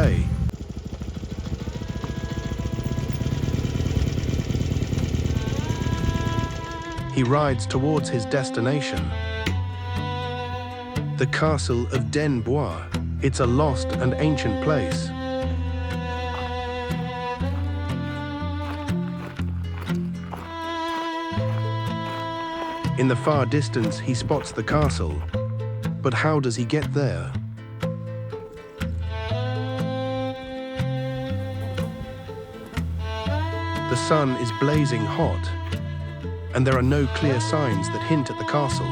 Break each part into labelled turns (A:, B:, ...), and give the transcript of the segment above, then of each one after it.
A: day. He rides towards his destination, the Castle of Boix. It's a lost and ancient place. In the far distance, he spots the castle. But how does he get there? The sun is blazing hot, and there are no clear signs that hint at the castle.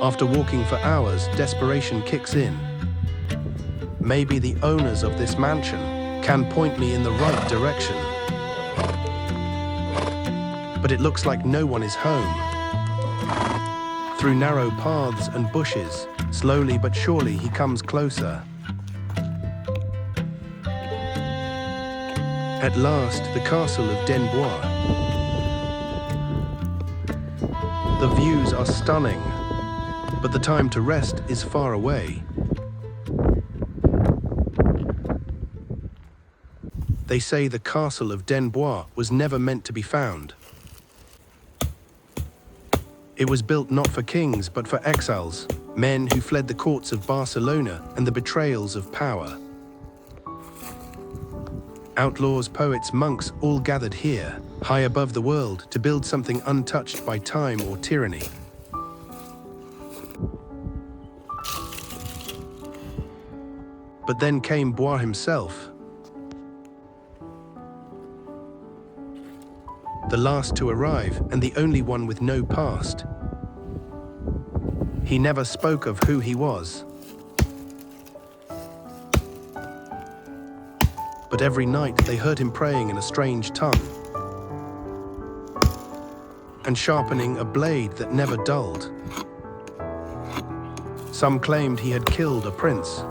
A: After walking for hours, desperation kicks in. Maybe the owners of this mansion can point me in the right direction. But it looks like no one is home. Through narrow paths and bushes, slowly but surely he comes closer. At last, the Castle of Boix. The views are stunning, but the time to rest is far away. They say the Castle of Boix was never meant to be found. It was built not for kings, but for exiles, men who fled the courts of Barcelona and the betrayals of power. Outlaws, poets, monks all gathered here, high above the world, to build something untouched by time or tyranny. But then came Boix himself, the last to arrive and the only one with no past. He never spoke of who he was. But every night they heard him praying in a strange tongue and sharpening a blade that never dulled. Some claimed he had killed a prince.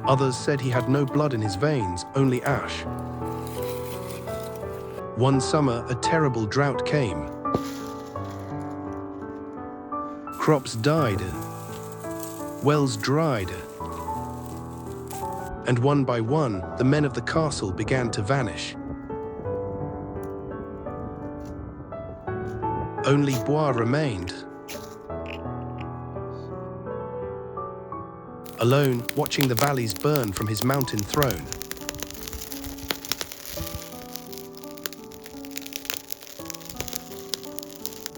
A: Others said he had no blood in his veins, only ash. One summer, a terrible drought came. Crops died, wells dried, and one by one, the men of the castle began to vanish. Only Boix remained, alone, watching the valleys burn from his mountain throne.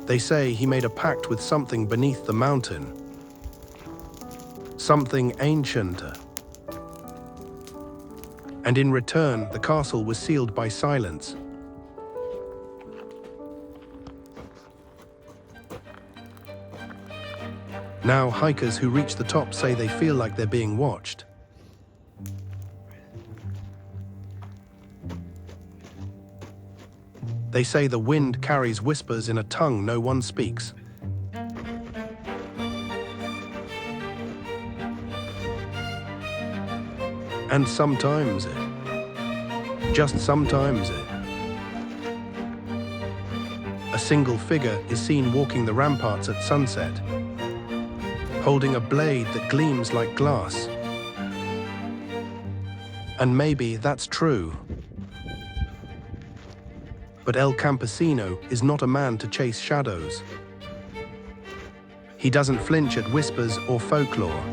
A: They say he made a pact with something beneath the mountain, something ancient. And in return, the castle was sealed by silence. Now, hikers who reach the top say they feel like they're being watched. They say the wind carries whispers in a tongue no one speaks. And sometimes, just sometimes, a single figure is seen walking the ramparts at sunset, holding a blade that gleams like glass. And maybe that's true. But El Campesino is not a man to chase shadows. He doesn't flinch at whispers or folklore.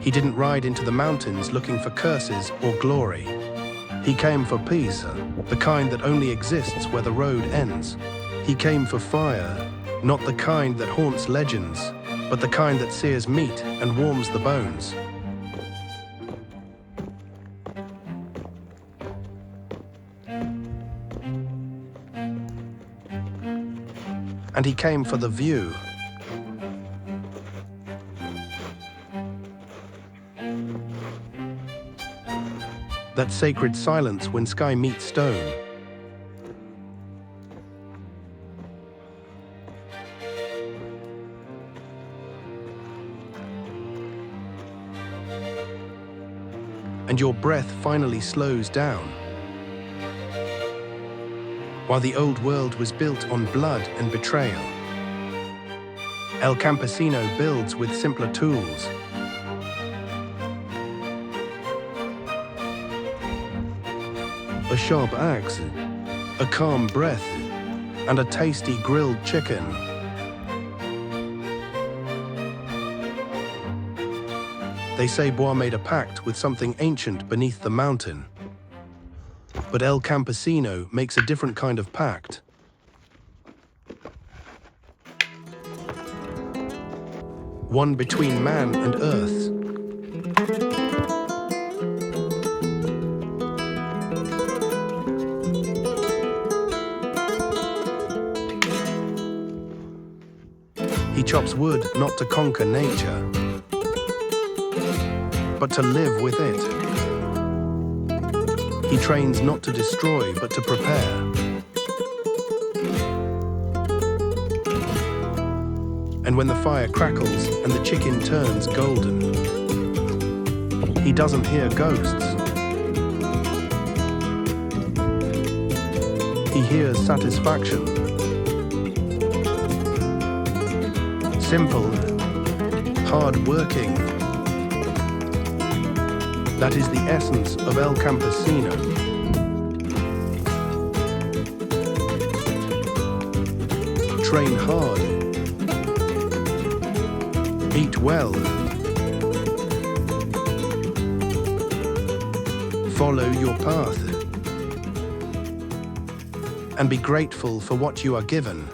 A: He didn't ride into the mountains looking for curses or glory. He came for peace, the kind that only exists where the road ends. He came for fire, not the kind that haunts legends, but the kind that sears meat and warms the bones. And he came for the view. That sacred silence when sky meets stone. And your breath finally slows down. While the old world was built on blood and betrayal, El Campesino builds with simpler tools. A sharp axe, a calm breath, and a tasty grilled chicken. They say Boix made a pact with something ancient beneath the mountain. But El Campesino makes a different kind of pact. One between man and earth. He chops wood not to conquer nature, but to live with it. He trains not to destroy, but to prepare. And when the fire crackles and the chicken turns golden, he doesn't hear ghosts. He hears satisfaction. Simple, hard-working. That is the essence of El Campesino. Train hard. Eat well. Follow your path. And be grateful for what you are given.